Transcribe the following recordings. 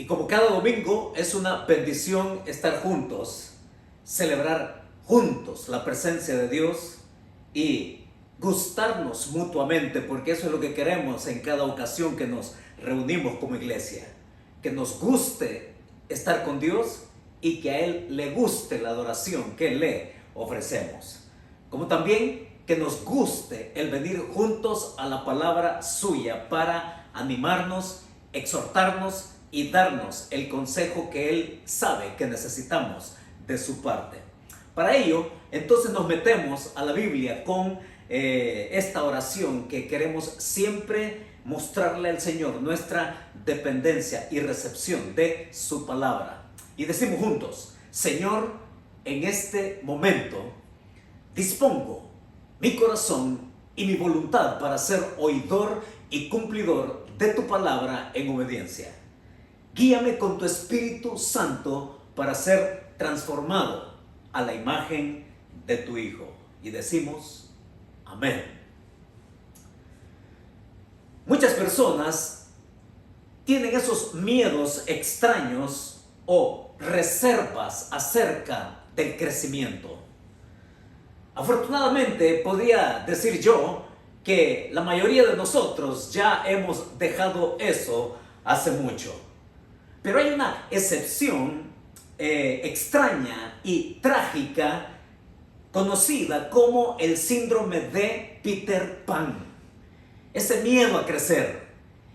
Y como cada domingo es una bendición estar juntos, celebrar juntos la presencia de Dios y gustarnos mutuamente, porque eso es lo que queremos en cada ocasión que nos reunimos como iglesia. Que nos guste estar con Dios y que a Él le guste la adoración que le ofrecemos. Como también que nos guste el venir juntos a la palabra suya para animarnos, exhortarnos y darnos el consejo que Él sabe que necesitamos de su parte. Para ello, entonces nos metemos a la Biblia con esta oración que queremos siempre mostrarle al Señor nuestra dependencia y recepción de su palabra. Y decimos juntos: Señor, en este momento dispongo mi corazón y mi voluntad para ser oidor y cumplidor de tu palabra en obediencia. Guíame con tu Espíritu Santo para ser transformado a la imagen de tu Hijo. Y decimos: amén. Muchas personas tienen esos miedos extraños o reservas acerca del crecimiento. Afortunadamente, podría decir yo que la mayoría de nosotros ya hemos dejado eso hace mucho. Pero hay una excepción extraña y trágica conocida como el síndrome de Peter Pan. Ese miedo a crecer,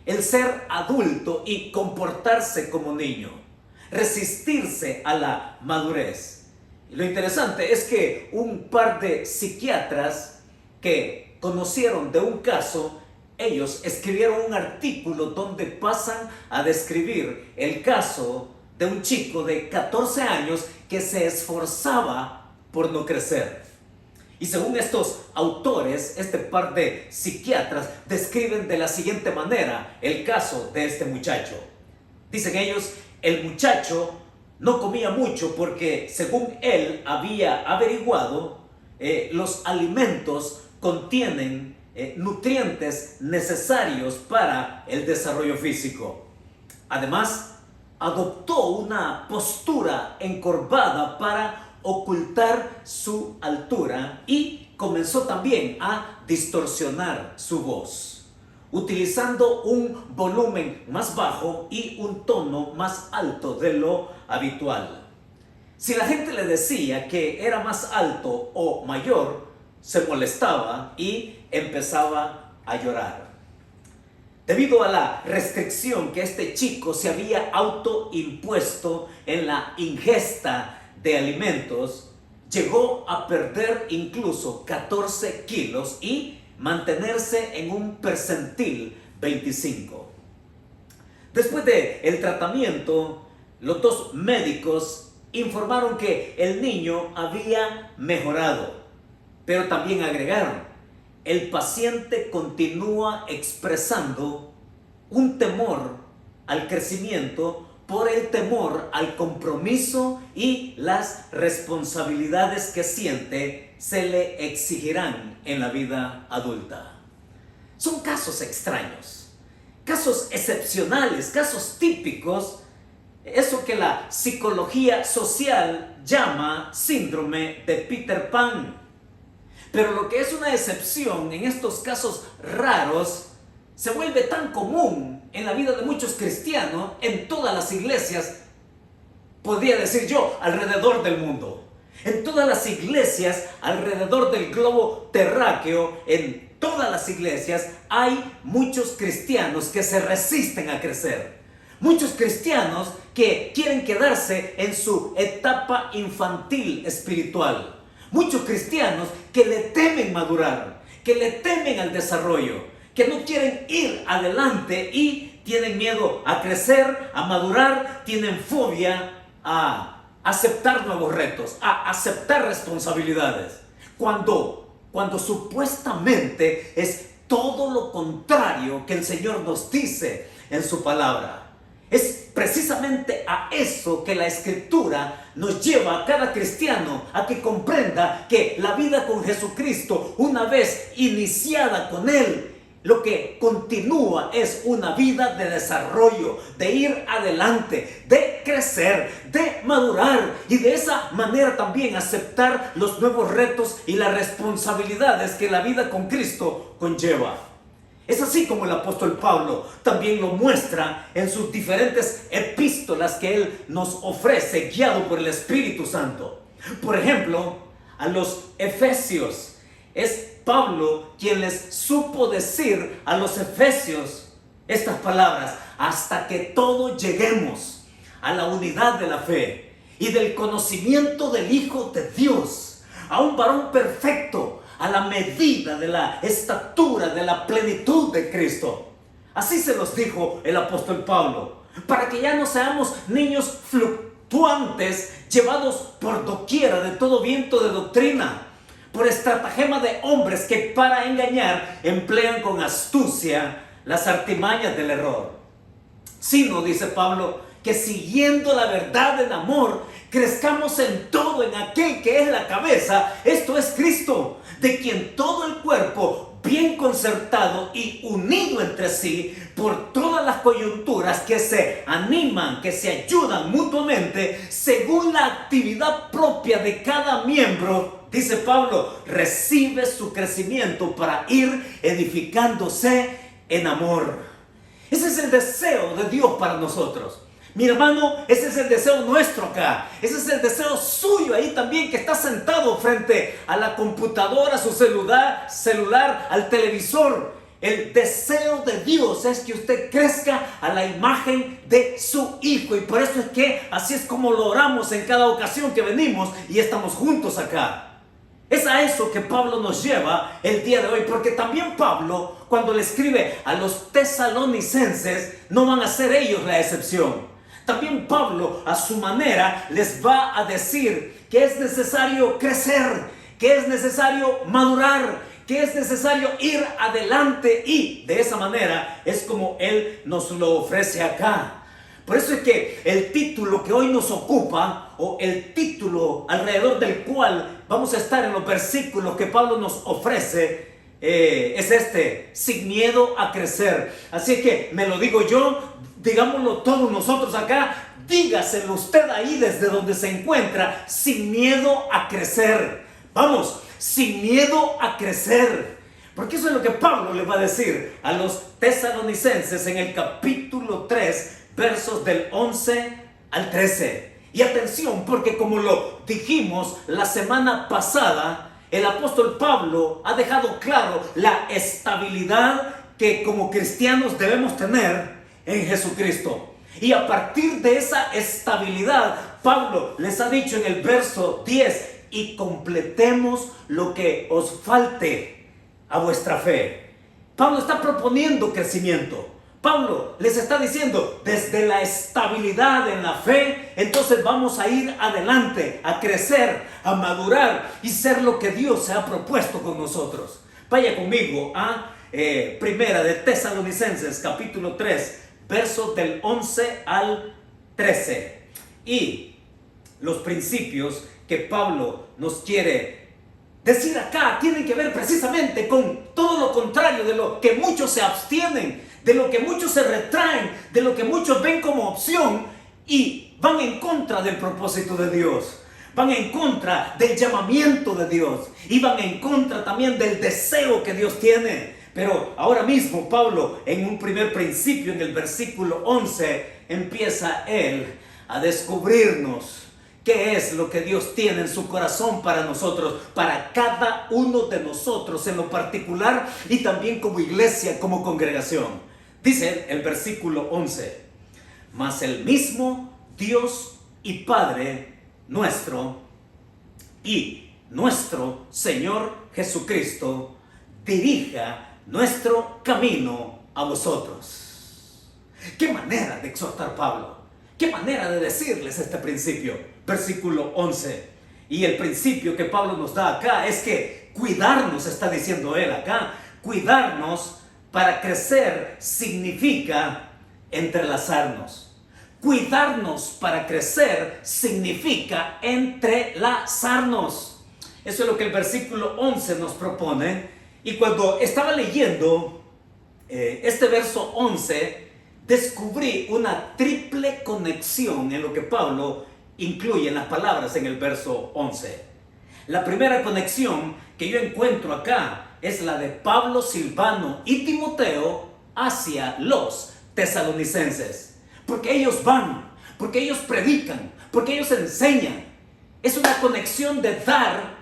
el ser adulto y comportarse como niño, resistirse a la madurez. Y lo interesante es que un par de psiquiatras que conocieron de un caso, ellos escribieron un artículo donde pasan a describir el caso de un chico de 14 años que se esforzaba por no crecer. Y según estos autores, este par de psiquiatras describen de la siguiente manera el caso de este muchacho. Dicen ellos: el muchacho no comía mucho porque, según él había averiguado, los alimentos contienen nutrientes necesarios para el desarrollo físico. Además, adoptó una postura encorvada para ocultar su altura y comenzó también a distorsionar su voz, utilizando un volumen más bajo y un tono más alto de lo habitual. Si la gente le decía que era más alto o mayor, se molestaba y empezaba a llorar. Debido a la restricción que este chico se había autoimpuesto en la ingesta de alimentos, llegó a perder incluso 14 kilos y mantenerse en un percentil 25. Después del tratamiento, los dos médicos informaron que el niño había mejorado, pero también agregaron: el paciente continúa expresando un temor al crecimiento por el temor al compromiso y las responsabilidades que siente se le exigirán en la vida adulta. Son casos extraños, casos excepcionales, casos típicos, eso que la psicología social llama síndrome de Peter Pan. Pero lo que es una excepción en estos casos raros se vuelve tan común en la vida de muchos cristianos, en todas las iglesias, podría decir yo, alrededor del mundo. En todas las iglesias alrededor del globo terráqueo, en todas las iglesias hay muchos cristianos que se resisten a crecer. Muchos cristianos que quieren quedarse en su etapa infantil espiritual. Muchos cristianos que le temen madurar, que le temen al desarrollo, que no quieren ir adelante y tienen miedo a crecer, a madurar, tienen fobia a aceptar nuevos retos, a aceptar responsabilidades. Cuando supuestamente es todo lo contrario que el Señor nos dice en su palabra. Es precisamente a eso que la Escritura nos lleva a cada cristiano, a que comprenda que la vida con Jesucristo, una vez iniciada con Él, lo que continúa es una vida de desarrollo, de ir adelante, de crecer, de madurar y de esa manera también aceptar los nuevos retos y las responsabilidades que la vida con Cristo conlleva. Es así como el apóstol Pablo también lo muestra en sus diferentes epístolas que él nos ofrece, guiado por el Espíritu Santo. Por ejemplo, a los Efesios, es Pablo quien les supo decir a los efesios estas palabras: hasta que todos lleguemos a la unidad de la fe y del conocimiento del Hijo de Dios, a un varón perfecto, a la medida de la estatura de la plenitud de Cristo. Así se los dijo el apóstol Pablo, para que ya no seamos niños fluctuantes, llevados por doquiera de todo viento de doctrina, por estratagema de hombres que para engañar emplean con astucia las artimañas del error. Sino, dice Pablo, que siguiendo la verdad en amor, crezcamos en todo en aquel que es la cabeza, esto es Cristo, de quien todo el cuerpo, bien concertado y unido entre sí por todas las coyunturas que se animan, que se ayudan mutuamente según la actividad propia de cada miembro, dice Pablo, recibe su crecimiento para ir edificándose en amor. Ese es el deseo de Dios para nosotros. Mi hermano, ese es el deseo nuestro acá. Ese es el deseo suyo ahí también, que está sentado frente a la computadora, a su celular, al televisor. El deseo de Dios es que usted crezca a la imagen de su Hijo. Y por eso es que así es como lo oramos en cada ocasión que venimos y estamos juntos acá. Es a eso que Pablo nos lleva el día de hoy, porque también Pablo, cuando le escribe a los tesalonicenses, no van a ser ellos la excepción. También Pablo, a su manera, les va a decir que es necesario crecer, que es necesario madurar, que es necesario ir adelante, y de esa manera es como él nos lo ofrece acá. Por eso es que el título que hoy nos ocupa, o el título alrededor del cual vamos a estar en los versículos que Pablo nos ofrece, es este: sin miedo a crecer. Así que me lo digo yo, digámoslo todos nosotros acá, dígaselo usted ahí desde donde se encuentra: sin miedo a crecer. Vamos, sin miedo a crecer. Porque eso es lo que Pablo le va a decir a los tesalonicenses en el capítulo 3, versos del 11 al 13. Y atención, porque como lo dijimos la semana pasada, el apóstol Pablo ha dejado claro la estabilidad que como cristianos debemos tener en Jesucristo. Y a partir de esa estabilidad, Pablo les ha dicho en el verso 10: y completemos lo que os falte a vuestra fe. Pablo está proponiendo crecimiento. Pablo les está diciendo, desde la estabilidad en la fe, entonces vamos a ir adelante, a crecer, a madurar y ser lo que Dios se ha propuesto con nosotros. Vaya conmigo a Primera de Tesalonicenses, capítulo 3, versos del 11 al 13. Y los principios que Pablo nos quiere decir acá tienen que ver precisamente con todo lo contrario de lo que muchos se abstienen, de lo que muchos se retraen, de lo que muchos ven como opción y van en contra del propósito de Dios, van en contra del llamamiento de Dios y van en contra también del deseo que Dios tiene. Pero ahora mismo Pablo, en un primer principio, en el versículo 11, empieza él a descubrirnos qué es lo que Dios tiene en su corazón para nosotros, para cada uno de nosotros en lo particular y también como iglesia, como congregación. Dice el versículo 11: mas el mismo Dios y Padre nuestro y nuestro Señor Jesucristo dirija nuestro camino a vosotros. ¿Qué manera de exhortar Pablo? ¿Qué manera de decirles este principio? Versículo 11. Y el principio que Pablo nos da acá es que cuidarnos, está diciendo él acá, cuidarnos para crecer significa entrelazarnos. Cuidarnos para crecer significa entrelazarnos. Eso es lo que el versículo 11 nos propone. Y cuando estaba leyendo este verso 11, descubrí una triple conexión en lo que Pablo incluye en las palabras en el verso 11. La primera conexión que yo encuentro acá es la de Pablo, Silvano y Timoteo hacia los tesalonicenses. Porque ellos van, porque ellos predican, porque ellos enseñan. Es una conexión de dar.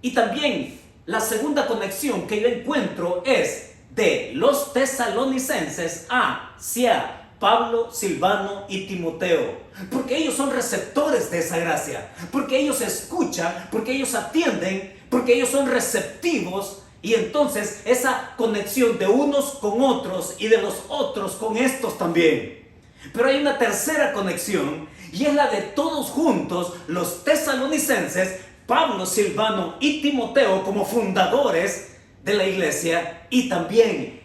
Y también la segunda conexión que yo encuentro es de los tesalonicenses hacia Pablo, Silvano y Timoteo, porque ellos son receptores de esa gracia, porque ellos escuchan, porque ellos atienden, porque ellos son receptivos. Y entonces esa conexión de unos con otros y de los otros con estos también. Pero hay una tercera conexión, y es la de todos juntos, los tesalonicenses, Pablo, Silvano y Timoteo como fundadores de la iglesia, y también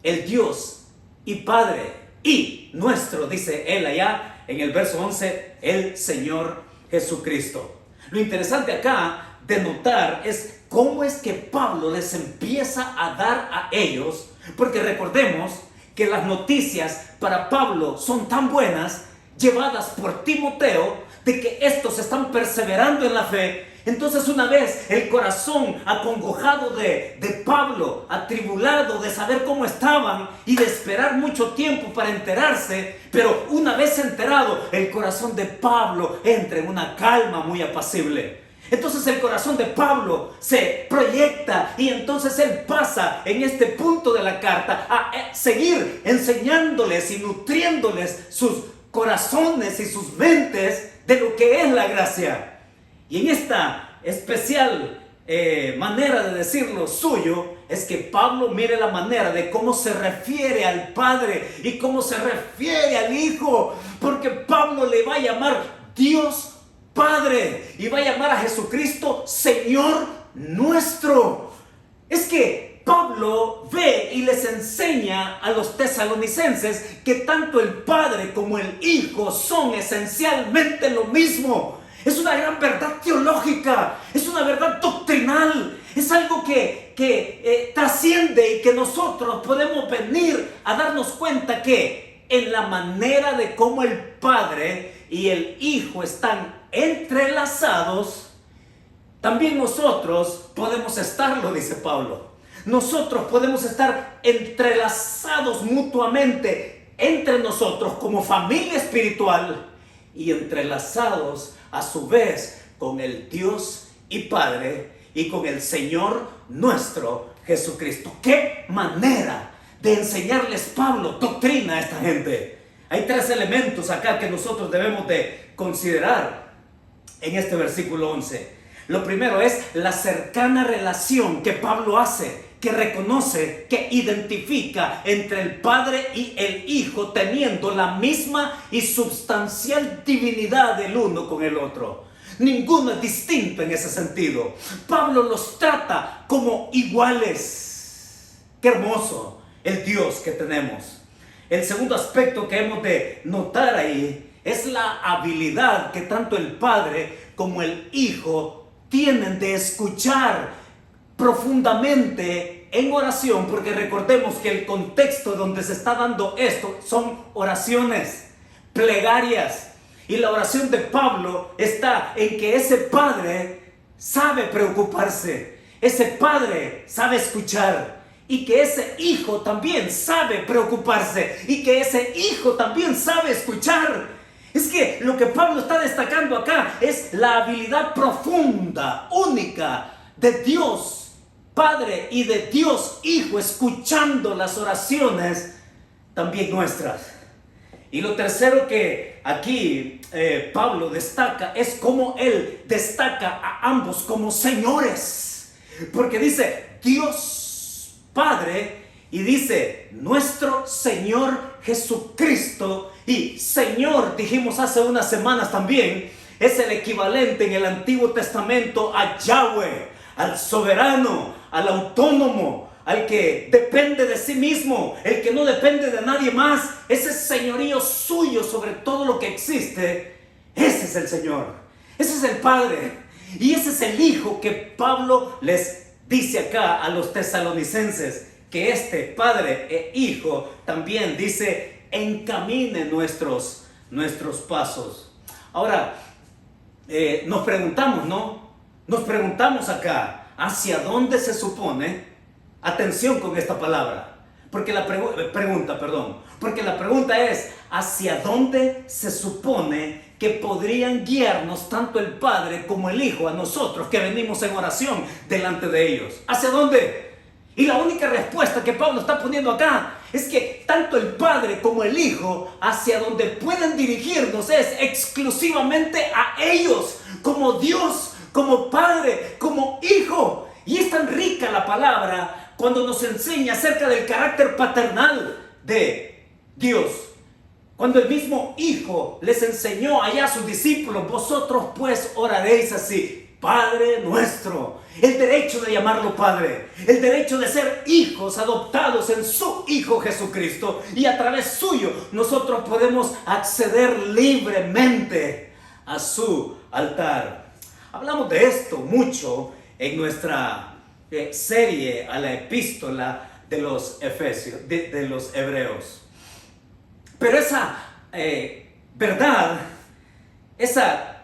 el Dios y Padre y nuestro, dice él allá en el verso 11, el Señor Jesucristo. Lo interesante acá de notar es cómo es que Pablo les empieza a dar a ellos, porque recordemos que las noticias para Pablo son tan buenas, llevadas por Timoteo, de que estos están perseverando en la fe. Entonces, una vez el corazón acongojado de Pablo, atribulado de saber cómo estaban y de esperar mucho tiempo para enterarse, pero una vez enterado, el corazón de Pablo entra en una calma muy apacible. Entonces el corazón de Pablo se proyecta, y entonces él pasa en este punto de la carta a seguir enseñándoles y nutriéndoles sus corazones y sus mentes de lo que es la gracia. Y en esta especial manera de decirlo suyo, es que Pablo mire la manera de cómo se refiere al Padre y cómo se refiere al Hijo, porque Pablo le va a llamar Dios Padre y va a llamar a Jesucristo Señor nuestro. Es que Pablo ve y les enseña a los tesalonicenses que tanto el Padre como el Hijo son esencialmente lo mismo. Es una gran verdad teológica, es una verdad doctrinal, es algo que trasciende y que nosotros podemos venir a darnos cuenta que en la manera de cómo el Padre y el Hijo están entrelazados, también nosotros podemos estarlo, dice Pablo. Nosotros podemos estar entrelazados mutuamente entre nosotros como familia espiritual y entrelazados a su vez con el Dios y Padre y con el Señor nuestro Jesucristo. ¡Qué manera de enseñarles Pablo doctrina a esta gente! Hay tres elementos acá que nosotros debemos de considerar en este versículo 11. Lo primero es la cercana relación que Pablo hace, que reconoce, que identifica entre el Padre y el Hijo, teniendo la misma y sustancial divinidad el uno con el otro. Ninguno es distinto en ese sentido. Pablo los trata como iguales. ¡Qué hermoso el Dios que tenemos! El segundo aspecto que hemos de notar ahí es la habilidad que tanto el Padre como el Hijo tienen de escuchar profundamente en oración, porque recordemos que el contexto donde se está dando esto son oraciones, plegarias, y la oración de Pablo está en que ese Padre sabe preocuparse, ese Padre sabe escuchar, y que ese Hijo también sabe preocuparse, y que ese Hijo también sabe escuchar. Es que lo que Pablo está destacando acá es la habilidad profunda, única de Dios Padre y de Dios Hijo, escuchando las oraciones también nuestras. Y lo tercero que aquí Pablo destaca es cómo él destaca a ambos como señores, porque dice Dios Padre y dice nuestro Señor Jesucristo. Y Señor, dijimos hace unas semanas también, es el equivalente en el Antiguo Testamento a Yahweh, al soberano, al autónomo, al que depende de sí mismo, el que no depende de nadie más. Ese señorío suyo sobre todo lo que existe, ese es el Señor, ese es el Padre y ese es el Hijo que Pablo les dice acá a los tesalonicenses. que este Padre e Hijo también dice, encamine nuestros pasos. Ahora, nos preguntamos, ¿no? Nos preguntamos acá, ¿hacia dónde se supone? Atención con esta palabra, porque la pregunta es, ¿hacia dónde se supone que podrían guiarnos tanto el Padre como el Hijo a nosotros que venimos en oración delante de ellos? ¿Hacia dónde? Y la única respuesta que Pablo está poniendo acá es que tanto el Padre como el Hijo, hacia donde pueden dirigirnos es exclusivamente a ellos, como Dios, como Padre, como Hijo. Y es tan rica la palabra cuando nos enseña acerca del carácter paternal de Dios. Cuando el mismo Hijo les enseñó allá a sus discípulos, vosotros pues oraréis así, Padre nuestro. El derecho de llamarlo Padre, el derecho de ser hijos adoptados en su Hijo Jesucristo, y a través suyo nosotros podemos acceder libremente a su altar. Hablamos de esto mucho en nuestra serie a la epístola de los Efesios, de los Hebreos. Pero esa verdad, esa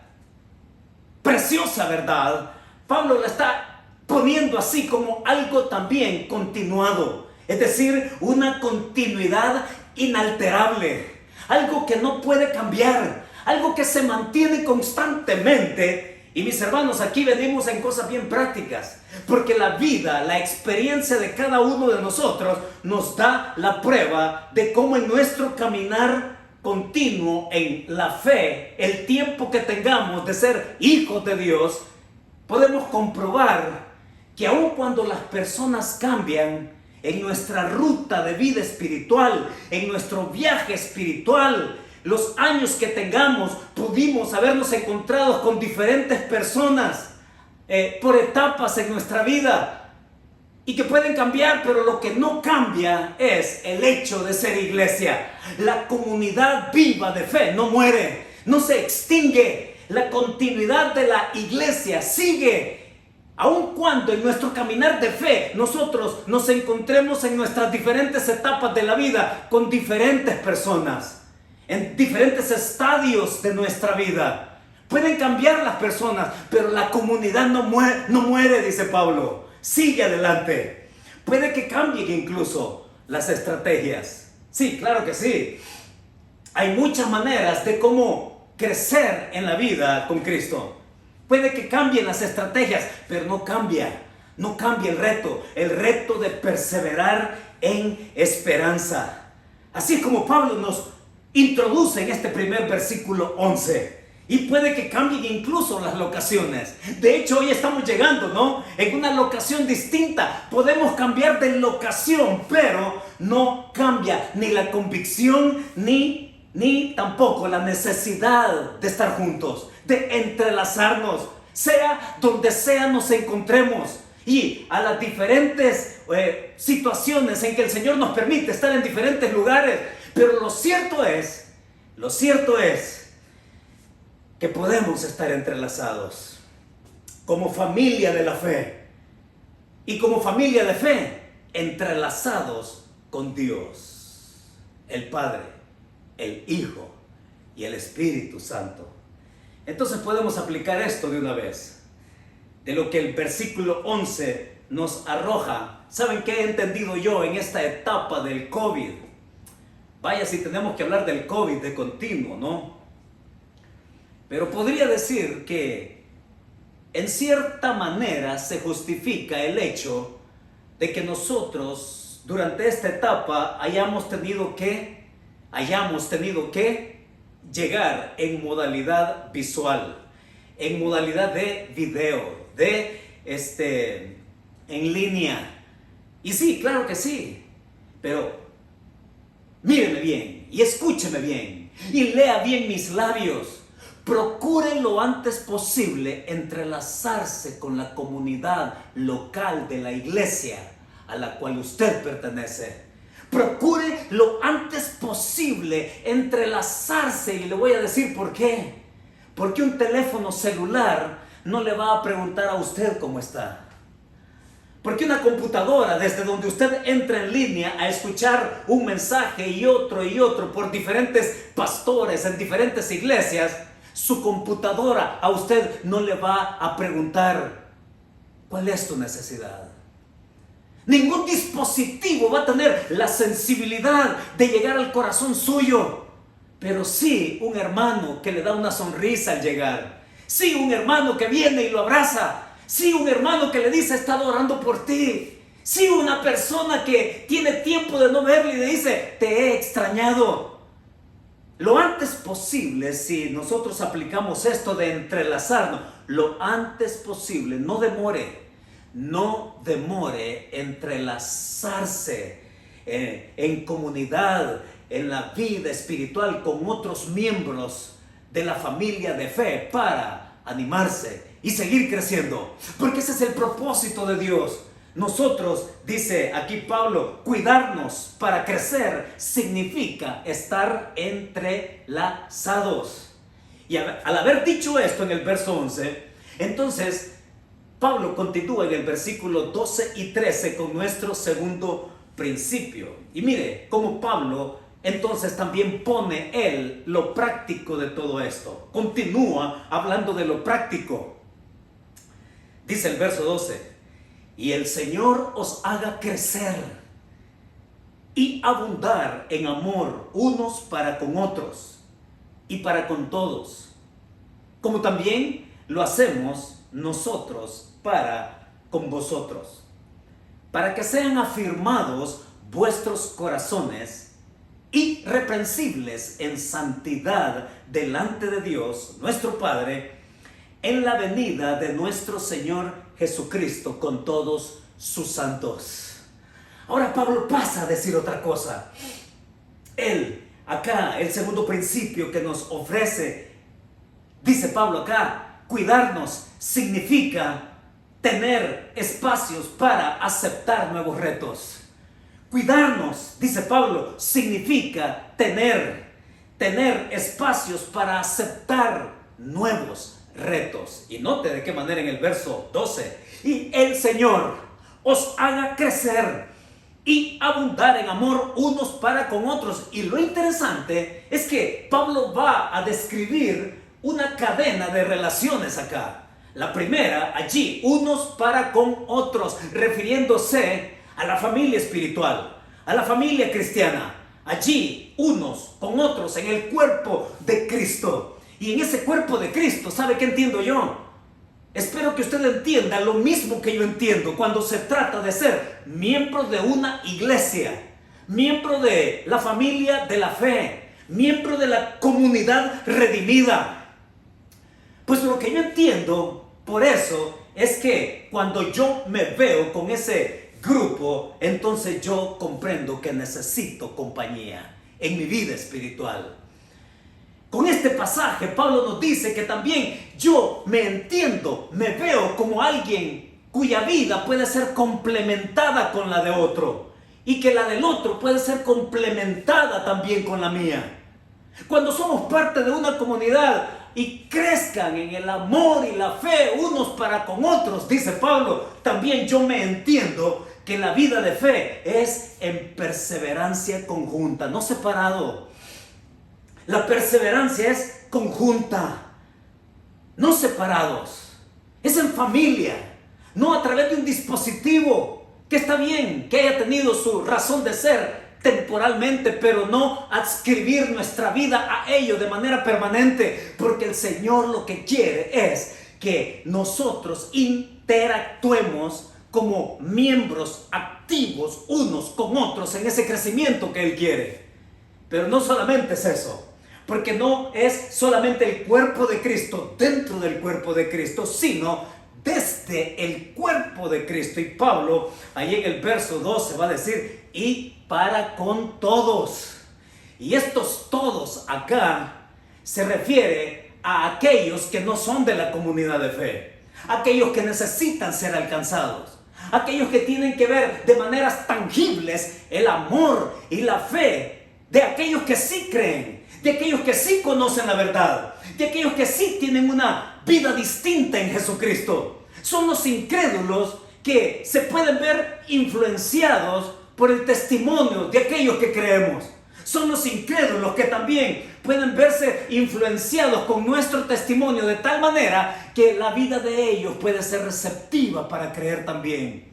preciosa verdad, Pablo la está poniendo así como algo también continuado, es decir, una continuidad inalterable, algo que no puede cambiar, algo que se mantiene constantemente. Y mis hermanos, aquí venimos en cosas bien prácticas, porque la vida, la experiencia de cada uno de nosotros nos da la prueba de cómo en nuestro caminar continuo en la fe, el tiempo que tengamos de ser hijos de Dios, podemos comprobar que aun cuando las personas cambian en nuestra ruta de vida espiritual, en nuestro viaje espiritual, los años que tengamos, pudimos habernos encontrado con diferentes personas por etapas en nuestra vida y que pueden cambiar, pero lo que no cambia es el hecho de ser iglesia. La comunidad viva de fe no muere, no se extingue. La continuidad de la iglesia sigue, aun cuando en nuestro caminar de fe nosotros nos encontremos en nuestras diferentes etapas de la vida con diferentes personas, en diferentes estadios de nuestra vida. Pueden cambiar las personas, pero la comunidad no muere, dice Pablo. Sigue adelante. Puede que cambien incluso las estrategias. Sí, claro que sí. Hay muchas maneras de cómo crecer en la vida con Cristo. Puede que cambien las estrategias, pero no cambia el reto de perseverar en esperanza. Así como Pablo nos introduce en este primer versículo 11. Y puede que cambien incluso las locaciones. De hecho, hoy estamos llegando, ¿no?, en una locación distinta. Podemos cambiar de locación, pero no cambia ni la convicción ni tampoco la necesidad de estar juntos, de entrelazarnos, sea donde sea nos encontremos, y a las diferentes situaciones en que el Señor nos permite estar en diferentes lugares. Pero lo cierto es que podemos estar entrelazados como familia de la fe, y como familia de fe entrelazados con Dios, el Padre, el Hijo y el Espíritu Santo. Entonces podemos aplicar esto de una vez, de lo que el versículo 11 nos arroja. ¿Saben qué he entendido yo en esta etapa del COVID? Vaya si tenemos que hablar del COVID de continuo, ¿no? Pero podría decir que en cierta manera se justifica el hecho de que nosotros durante esta etapa hayamos tenido que llegar en modalidad visual, en modalidad de video, en línea. Y sí, claro que sí, pero míreme bien y escúcheme bien y lea bien mis labios. Procure lo antes posible entrelazarse con la comunidad local de la iglesia a la cual usted pertenece. Procure lo antes posible entrelazarse, y le voy a decir por qué. Porque un teléfono celular no le va a preguntar a usted cómo está. Porque una computadora, desde donde usted entra en línea a escuchar un mensaje y otro por diferentes pastores en diferentes iglesias, su computadora a usted no le va a preguntar ¿cuál es tu necesidad? Ningún dispositivo va a tener la sensibilidad de llegar al corazón suyo, pero sí un hermano que le da una sonrisa al llegar, sí un hermano que viene y lo abraza, sí un hermano que le dice he estado orando por ti, sí una persona que tiene tiempo de no verle y le dice te he extrañado. Lo antes posible, si nosotros aplicamos esto de entrelazarnos, lo antes posible, no demore entrelazarse en comunidad, en la vida espiritual con otros miembros de la familia de fe para animarse y seguir creciendo, porque ese es el propósito de Dios. Nosotros, dice aquí Pablo, cuidarnos para crecer significa estar entrelazados. Y al haber dicho esto en el verso 11, entonces Pablo continúa en el versículo 12 y 13 con nuestro segundo principio. Y mire cómo Pablo entonces también pone él lo práctico de todo esto. Continúa hablando de lo práctico. Dice el verso 12, y el Señor os haga crecer y abundar en amor unos para con otros y para con todos, como también lo hacemos nosotros para con vosotros, para que sean afirmados vuestros corazones irreprensibles en santidad delante de Dios nuestro Padre en la venida de nuestro Señor Jesucristo con todos sus santos. Ahora Pablo pasa a decir otra cosa. Acá, el segundo principio que nos ofrece, dice Pablo acá, cuidarnos significa tener espacios para aceptar nuevos retos. Cuidarnos, dice Pablo, significa tener espacios para aceptar nuevos retos. Y note de qué manera en el verso 12, y el Señor os haga crecer y abundar en amor unos para con otros. Y lo interesante es que Pablo va a describir una cadena de relaciones acá. La primera, allí, unos para con otros, refiriéndose a la familia espiritual, a la familia cristiana. Allí, unos con otros en el cuerpo de Cristo. Y en ese cuerpo de Cristo, ¿sabe qué entiendo yo? Espero que usted entienda lo mismo que yo entiendo cuando se trata de ser miembro de una iglesia, miembro de la familia de la fe, miembro de la comunidad redimida. Pues lo que yo entiendo por eso es que cuando yo me veo con ese grupo, entonces yo comprendo que necesito compañía en mi vida espiritual. Con este pasaje, Pablo nos dice que también yo me entiendo, me veo como alguien cuya vida puede ser complementada con la de otro y que la del otro puede ser complementada también con la mía. Cuando somos parte de una comunidad y crezcan en el amor y la fe unos para con otros, dice Pablo, también yo me entiendo que la vida de fe es en perseverancia conjunta, no separado. La perseverancia es conjunta, no separados. Es en familia, no a través de un dispositivo que está bien, que haya tenido su razón de ser temporalmente, pero no adscribir nuestra vida a ello de manera permanente, porque el Señor lo que quiere es que nosotros interactuemos como miembros activos unos con otros en ese crecimiento que Él quiere. Pero no solamente es eso, porque no es solamente el cuerpo de Cristo dentro del cuerpo de Cristo, sino desde el cuerpo de Cristo. Y Pablo, ahí en el verso 12 va a decir, y para con todos. Y estos todos acá se refiere a aquellos que no son de la comunidad de fe, aquellos que necesitan ser alcanzados, aquellos que tienen que ver de maneras tangibles el amor y la fe de aquellos que sí creen, de aquellos que sí conocen la verdad, de aquellos que sí tienen una vida distinta en Jesucristo. Son los incrédulos que se pueden ver influenciados por el testimonio de aquellos que creemos. Son los incrédulos que también pueden verse influenciados con nuestro testimonio de tal manera que la vida de ellos puede ser receptiva para creer también.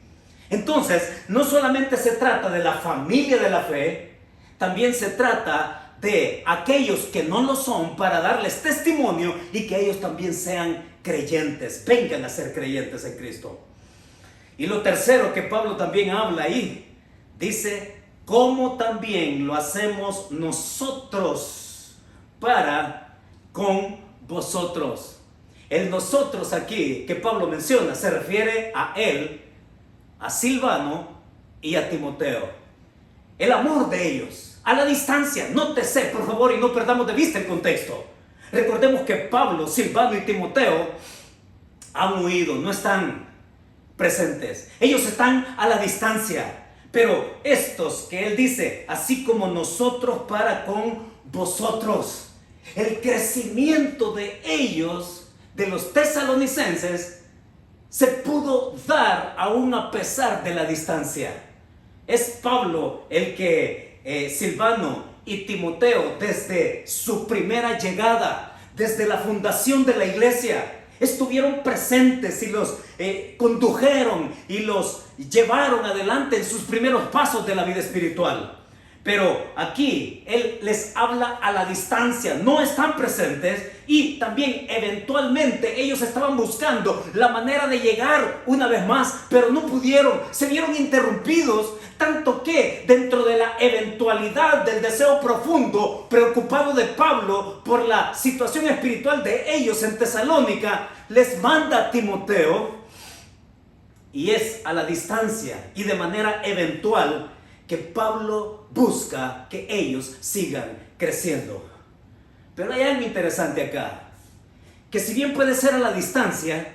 Entonces, no solamente se trata de la familia de la fe, también se trata de aquellos que no lo son para darles testimonio y que ellos también sean creyentes, vengan a ser creyentes en Cristo. Y lo tercero que Pablo también habla ahí, dice, como también lo hacemos nosotros para con vosotros. El nosotros aquí que Pablo menciona se refiere a él, a Silvano y a Timoteo. El amor de ellos, a la distancia. Nótese, por favor, y no perdamos de vista el contexto. Recordemos que Pablo, Silvano y Timoteo han huido, no están presentes. Ellos están a la distancia. Pero estos que él dice, así como nosotros para con vosotros. El crecimiento de ellos, de los tesalonicenses, se pudo dar aún a pesar de la distancia. Es Pablo el que Silvano y Timoteo, desde su primera llegada, desde la fundación de la iglesia, estuvieron presentes y los condujeron y los llevaron adelante en sus primeros pasos de la vida espiritual. Pero aquí él les habla a la distancia, no están presentes, y también eventualmente ellos estaban buscando la manera de llegar una vez más, pero no pudieron, se vieron interrumpidos, tanto que dentro de la eventualidad del deseo profundo, preocupado de Pablo por la situación espiritual de ellos en Tesalónica, les manda a Timoteo, y es a la distancia y de manera eventual que Pablo busca que ellos sigan creciendo. Pero hay algo interesante acá, que si bien puede ser a la distancia,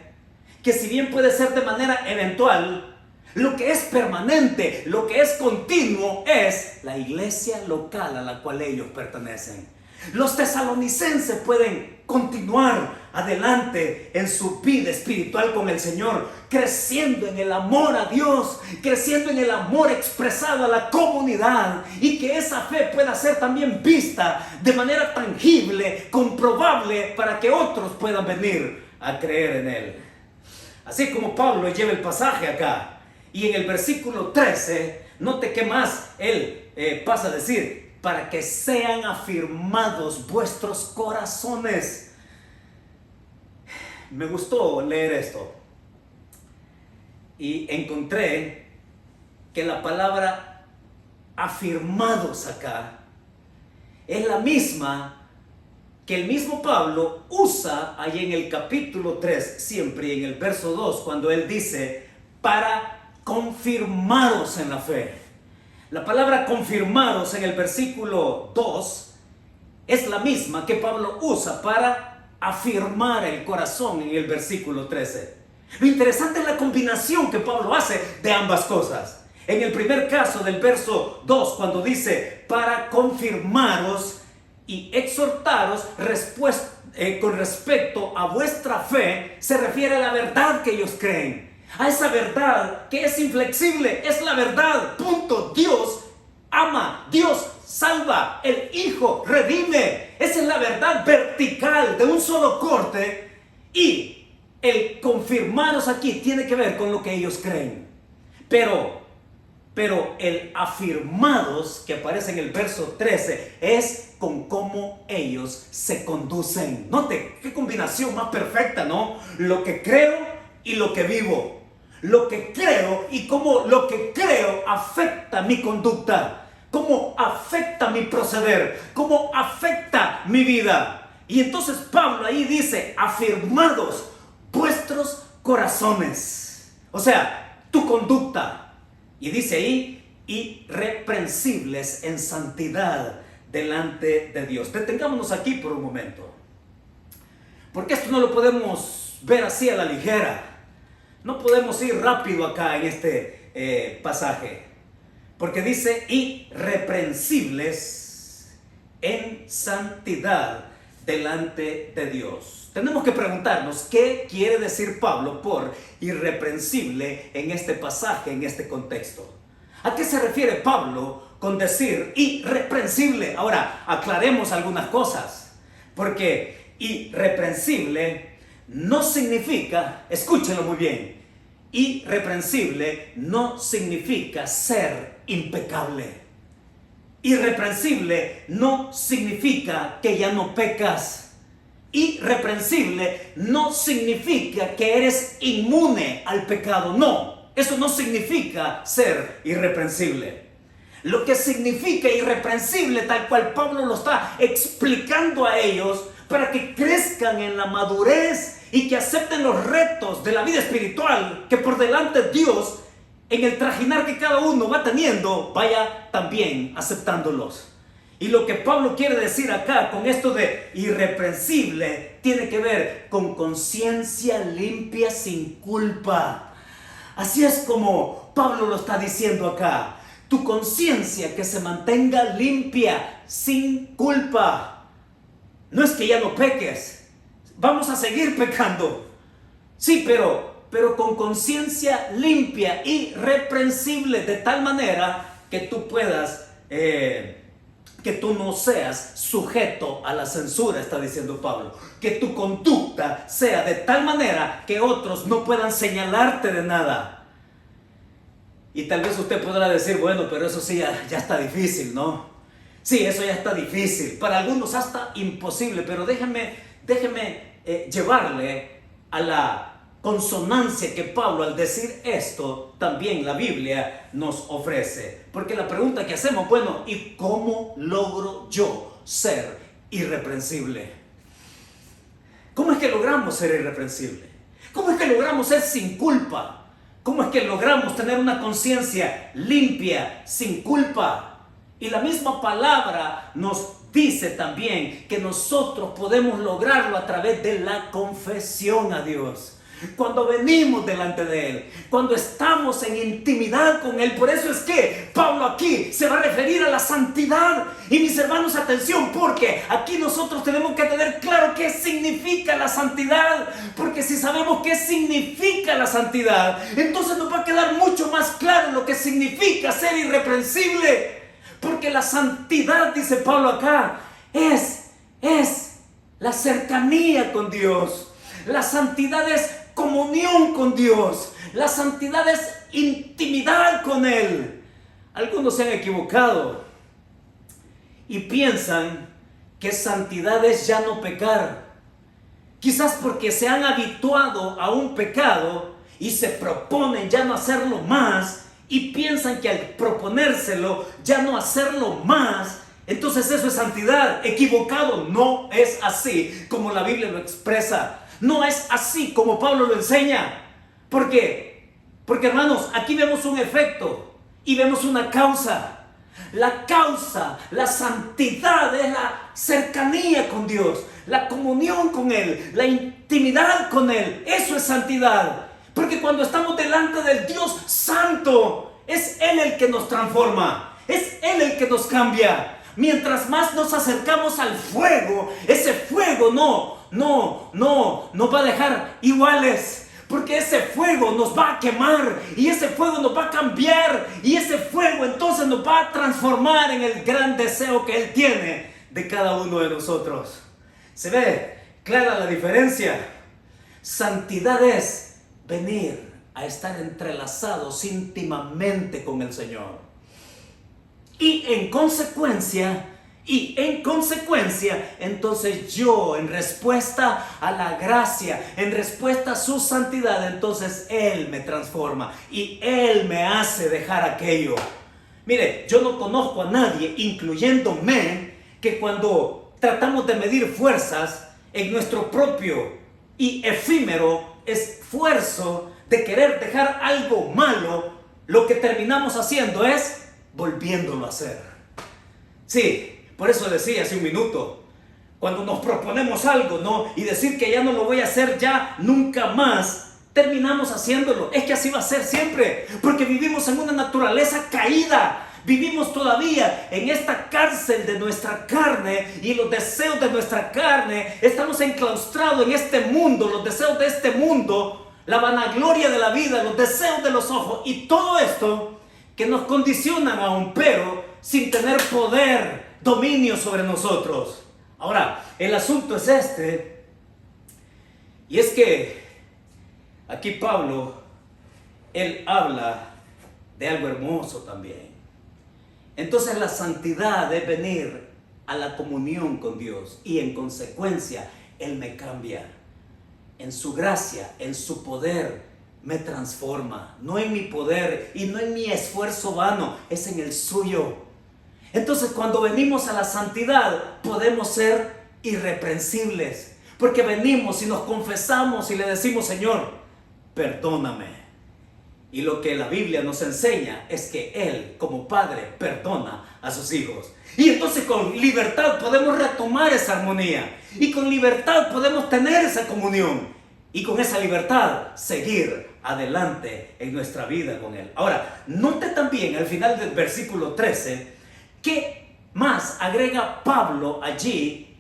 que si bien puede ser de manera eventual, lo que es permanente, lo que es continuo es la iglesia local a la cual ellos pertenecen. Los tesalonicenses pueden continuar adelante en su vida espiritual con el Señor, creciendo en el amor a Dios, creciendo en el amor expresado a la comunidad, y que esa fe pueda ser también vista de manera tangible, comprobable, para que otros puedan venir a creer en Él. Así como Pablo lleva el pasaje acá, y en el versículo 13, note que más él pasa a decir, para que sean afirmados vuestros corazones. Me gustó leer esto y encontré que la palabra afirmados acá es la misma que el mismo Pablo usa ahí en el capítulo 3, siempre en el verso 2, cuando él dice, para confirmaros en la fe. La palabra confirmaros en el versículo 2 es la misma que Pablo usa para afirmar el corazón en el versículo 13. Lo interesante es la combinación que Pablo hace de ambas cosas. En el primer caso del verso 2, cuando dice para confirmaros y exhortaros con respecto a vuestra fe, se refiere a la verdad que ellos creen. A esa verdad que es inflexible, es la verdad, punto. Dios ama, Dios salva, el Hijo redime. Esa es la verdad vertical de un solo corte, y el confirmaros aquí tiene que ver con lo que ellos creen. Pero el afirmados que aparece en el verso 13 es con cómo ellos se conducen. Note qué combinación más perfecta, ¿no? Lo que creo y lo que vivo. Lo que creo y cómo lo que creo afecta mi conducta, cómo afecta mi proceder, cómo afecta mi vida. Y entonces Pablo ahí dice, afirmados vuestros corazones. O sea, tu conducta. Y dice ahí, irreprensibles en santidad delante de Dios. Detengámonos aquí por un momento, porque esto no lo podemos ver así a la ligera. No podemos ir rápido acá en este pasaje, porque dice irreprensibles en santidad delante de Dios. Tenemos que preguntarnos qué quiere decir Pablo por irreprensible en este pasaje, en este contexto. ¿A qué se refiere Pablo con decir irreprensible? Ahora, aclaremos algunas cosas, porque irreprensible no significa, escúchenlo muy bien, irreprensible no significa ser impecable. Irreprensible no significa que ya no pecas. Irreprensible no significa que eres inmune al pecado. No, eso no significa ser irreprensible. Lo que significa irreprensible, tal cual Pablo lo está explicando a ellos, para que crezcan en la madurez y que acepten los retos de la vida espiritual que por delante Dios, en el trajinar que cada uno va teniendo, vaya también aceptándolos. Y lo que Pablo quiere decir acá con esto de irreprensible tiene que ver con conciencia limpia sin culpa. Así es como Pablo lo está diciendo acá. Tu conciencia que se mantenga limpia sin culpa. No es que ya no peques, vamos a seguir pecando. Sí, pero con conciencia limpia, irreprensible, de tal manera que tú puedas, que tú no seas sujeto a la censura, está diciendo Pablo. Que tu conducta sea de tal manera que otros no puedan señalarte de nada. Y tal vez usted podrá decir, bueno, pero eso sí ya está difícil, ¿no? Sí, eso ya está difícil, para algunos hasta imposible, pero déjeme llevarle a la consonancia que Pablo al decir esto, también la Biblia nos ofrece. Porque la pregunta que hacemos, bueno, ¿y cómo logro yo ser irreprensible? ¿Cómo es que logramos ser irreprensible? ¿Cómo es que logramos ser sin culpa? ¿Cómo es que logramos tener una conciencia limpia, sin culpa? Y la misma palabra nos dice también que nosotros podemos lograrlo a través de la confesión a Dios. Cuando venimos delante de Él, cuando estamos en intimidad con Él. Por eso es que Pablo aquí se va a referir a la santidad. Y mis hermanos, atención, porque aquí nosotros tenemos que tener claro qué significa la santidad. Porque si sabemos qué significa la santidad, entonces nos va a quedar mucho más claro lo que significa ser irreprensible. Porque la santidad, dice Pablo acá, es la cercanía con Dios. La santidad es comunión con Dios. La santidad es intimidad con Él. Algunos se han equivocado y piensan que santidad es ya no pecar. Quizás porque se han habituado a un pecado y se proponen ya no hacerlo más. Y piensan que al proponérselo, ya no hacerlo más, entonces eso es santidad. Equivocado, no es así como la Biblia lo expresa. No es así como Pablo lo enseña. ¿Por qué? Porque, hermanos, aquí vemos un efecto y vemos una causa. La causa, la santidad es la cercanía con Dios, la comunión con Él, la intimidad con Él. Eso es santidad. Porque cuando estamos delante del Dios santo, es Él el que nos transforma, es Él el que nos cambia. Mientras más nos acercamos al fuego, ese fuego no nos va a dejar iguales. Porque ese fuego nos va a quemar y ese fuego nos va a cambiar y ese fuego entonces nos va a transformar en el gran deseo que Él tiene de cada uno de nosotros. ¿Se ve clara la diferencia? Santidad es venir a estar entrelazados íntimamente con el Señor. Y en consecuencia, entonces yo, en respuesta a la gracia, en respuesta a su santidad, entonces Él me transforma y Él me hace dejar aquello. Mire, yo no conozco a nadie, incluyéndome, que cuando tratamos de medir fuerzas en nuestro propio y efímero esfuerzo de querer dejar algo malo, lo que terminamos haciendo es volviéndolo a hacer. Sí, por eso decía hace un minuto, cuando nos proponemos algo, ¿no? Y decir que ya no lo voy a hacer ya nunca más, terminamos haciéndolo. Es que así va a ser siempre, porque vivimos en una naturaleza caída. Vivimos todavía en esta cárcel de nuestra carne y los deseos de nuestra carne. Estamos enclaustrados en este mundo, los deseos de este mundo, la vanagloria de la vida, los deseos de los ojos y todo esto que nos condicionan aún, pero sin tener poder, dominio sobre nosotros. Ahora, el asunto es este, y es que aquí Pablo, él habla de algo hermoso también. Entonces la santidad es venir a la comunión con Dios y en consecuencia Él me cambia. En su gracia, en su poder me transforma. No en mi poder y no en mi esfuerzo vano, es en el suyo. Entonces cuando venimos a la santidad podemos ser irreprensibles. Porque venimos y nos confesamos y le decimos: Señor, perdóname. Y lo que la Biblia nos enseña es que Él, como Padre, perdona a sus hijos. Y entonces con libertad podemos retomar esa armonía. Y con libertad podemos tener esa comunión. Y con esa libertad seguir adelante en nuestra vida con Él. Ahora, note también al final del versículo 13, ¿qué más agrega Pablo allí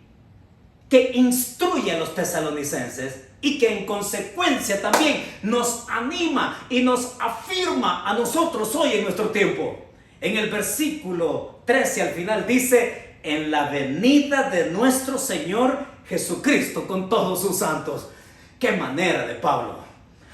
que instruye a los tesalonicenses? Y que en consecuencia también nos anima y nos afirma a nosotros hoy en nuestro tiempo. En el versículo 13 al final dice: en la venida de nuestro Señor Jesucristo con todos sus santos. ¡Qué manera de Pablo!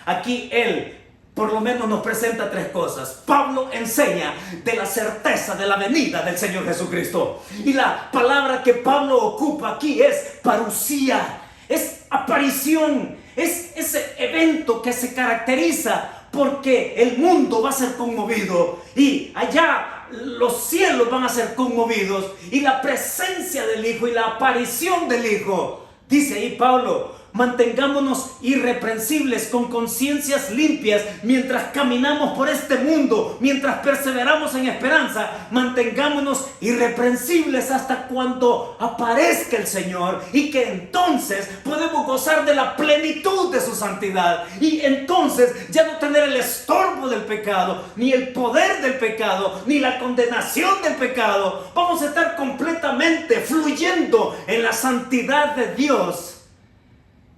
Aquí él por lo menos nos presenta tres cosas. Pablo enseña de la certeza de la venida del Señor Jesucristo. Y la palabra que Pablo ocupa aquí es parusía. Es aparición, es ese evento que se caracteriza porque el mundo va a ser conmovido y allá los cielos van a ser conmovidos y la presencia del Hijo y la aparición del Hijo. Dice ahí Pablo: mantengámonos irreprensibles con conciencias limpias mientras caminamos por este mundo, mientras perseveramos en esperanza. Mantengámonos irreprensibles hasta cuando aparezca el Señor y que entonces podemos gozar de la plenitud de su santidad y entonces ya no tener el estorbo del pecado, ni el poder del pecado, ni la condenación del pecado. Vamos a estar completamente fluyendo en la santidad de Dios.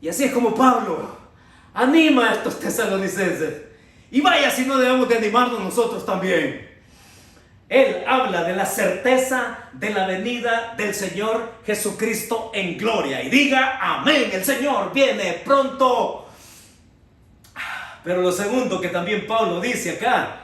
Y así es como Pablo anima a estos tesalonicenses. Y vaya si no debemos de animarnos nosotros también. Él habla de la certeza de la venida del Señor Jesucristo en gloria. Y diga amén, el Señor viene pronto. Pero lo segundo que también Pablo dice acá,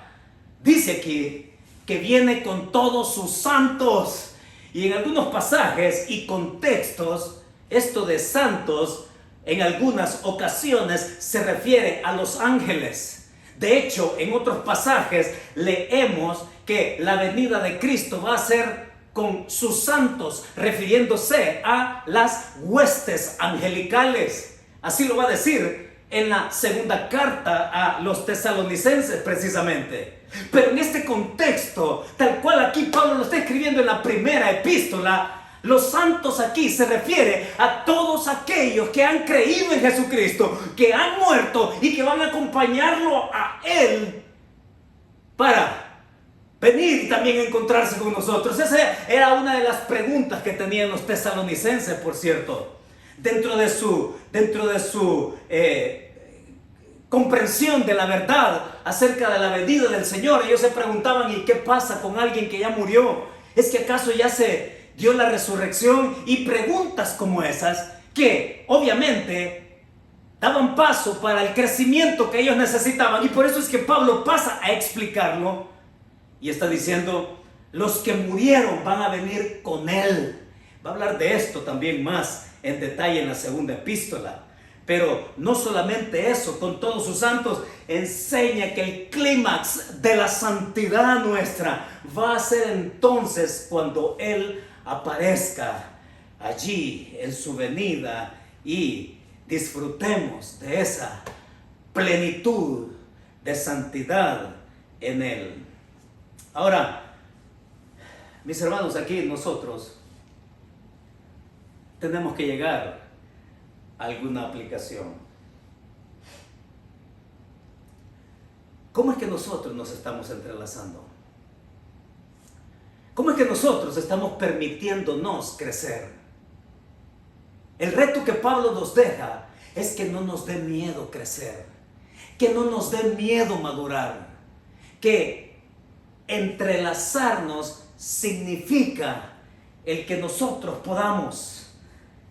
dice aquí que viene con todos sus santos. Y en algunos pasajes y contextos, esto de santos en algunas ocasiones se refiere a los ángeles. De hecho, en otros pasajes leemos que la venida de Cristo va a ser con sus santos, refiriéndose a las huestes angelicales. Así lo va a decir en la segunda carta a los tesalonicenses precisamente. Pero en este contexto, tal cual aquí Pablo lo está escribiendo en la primera epístola, los santos aquí se refiere a todos aquellos que han creído en Jesucristo, que han muerto y que van a acompañarlo a Él para venir y también encontrarse con nosotros. Esa era una de las preguntas que tenían los tesalonicenses, por cierto. Dentro de su comprensión de la verdad acerca de la venida del Señor, ellos se preguntaban: ¿y qué pasa con alguien que ya murió? ¿Es que acaso ya se dio la resurrección? Y preguntas como esas que obviamente daban paso para el crecimiento que ellos necesitaban. Y por eso es que Pablo pasa a explicarlo y está diciendo: los que murieron van a venir con Él. Va a hablar de esto también más en detalle en la segunda epístola. Pero no solamente eso, con todos sus santos, enseña que el clímax de la santidad nuestra va a ser entonces cuando Él aparezca allí en su venida y disfrutemos de esa plenitud de santidad en Él. Ahora, mis hermanos, aquí nosotros tenemos que llegar a alguna aplicación. ¿Cómo es que nosotros nos estamos entrelazando? ¿Cómo es que nosotros estamos permitiéndonos crecer? El reto que Pablo nos deja es que no nos dé miedo crecer, que no nos dé miedo madurar, que entrelazarnos significa el que nosotros podamos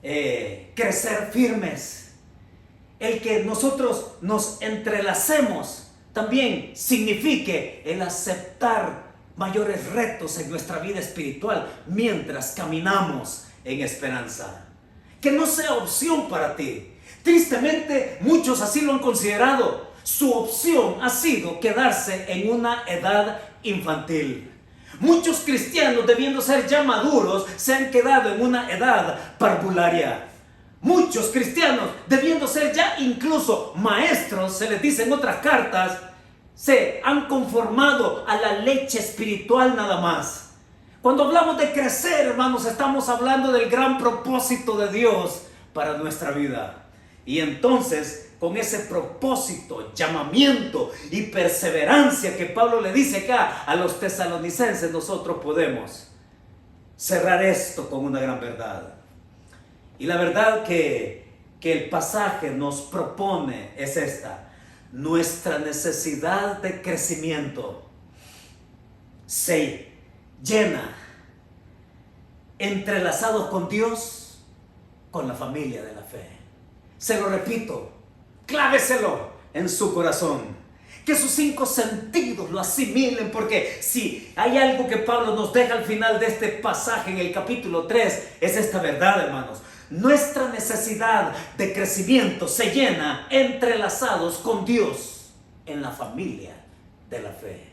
crecer firmes. El que nosotros nos entrelacemos también signifique el aceptar mayores retos en nuestra vida espiritual mientras caminamos en esperanza. Que no sea opción para ti. Tristemente, muchos así lo han considerado. Su opción ha sido quedarse en una edad infantil. Muchos cristianos, debiendo ser ya maduros, se han quedado en una edad parvularia. Muchos cristianos, debiendo ser ya incluso maestros, se les dice en otras cartas, se han conformado a la leche espiritual nada más. Cuando hablamos de crecer, hermanos, estamos hablando del gran propósito de Dios para nuestra vida. Y entonces, con ese propósito, llamamiento y perseverancia que Pablo le dice acá a los tesalonicenses, nosotros podemos cerrar esto con una gran verdad. Y la verdad que el pasaje nos propone es esta: nuestra necesidad de crecimiento se llena entrelazados con Dios, con la familia de la fe. Se lo repito, cláveselo en su corazón, que sus 5 sentidos lo asimilen, porque si hay algo que Pablo nos deja al final de este pasaje en el capítulo 3, es esta verdad, hermanos. Nuestra necesidad de crecimiento se llena entrelazados con Dios en la familia de la fe,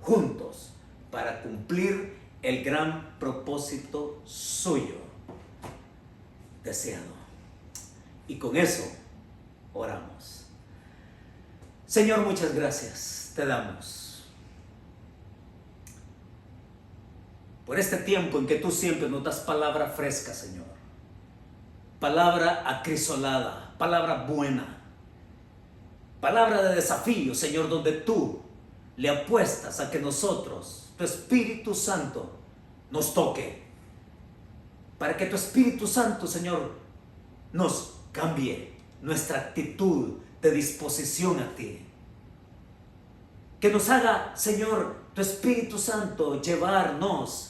juntos para cumplir el gran propósito suyo deseado. Y con eso oramos. Señor, muchas gracias te damos por este tiempo en que tú siempre nos das palabra fresca, Señor. Palabra acrisolada, palabra buena, palabra de desafío, Señor, donde tú le apuestas a que nosotros, tu Espíritu Santo, nos toque. Para que tu Espíritu Santo, Señor, nos cambie nuestra actitud de disposición a ti. Que nos haga, Señor, tu Espíritu Santo llevarnos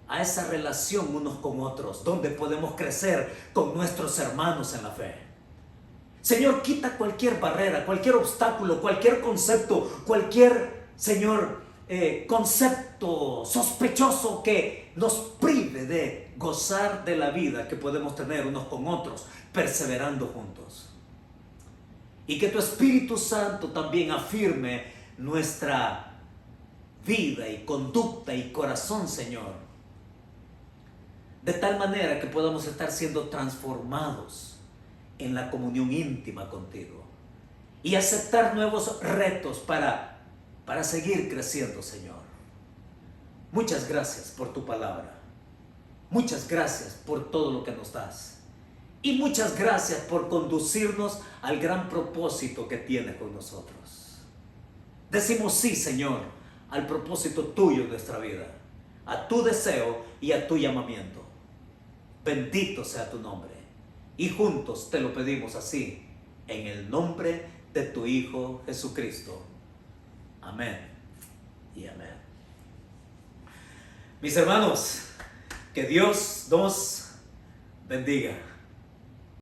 a esa relación unos con otros, donde podemos crecer con nuestros hermanos en la fe. Señor, quita cualquier barrera, cualquier obstáculo, cualquier concepto, cualquier, Señor, concepto sospechoso que nos prive de gozar de la vida que podemos tener unos con otros, perseverando juntos. Y que tu Espíritu Santo también afirme nuestra vida y conducta y corazón, Señor, de tal manera que podamos estar siendo transformados en la comunión íntima contigo y aceptar nuevos retos para seguir creciendo, Señor. Muchas gracias por tu palabra. Muchas gracias por todo lo que nos das. Y muchas gracias por conducirnos al gran propósito que tienes con nosotros. Decimos sí, Señor, al propósito tuyo en nuestra vida, a tu deseo y a tu llamamiento. Bendito sea tu nombre. Y juntos te lo pedimos así, en el nombre de tu Hijo Jesucristo. Amén y amén. Mis hermanos, que Dios nos bendiga.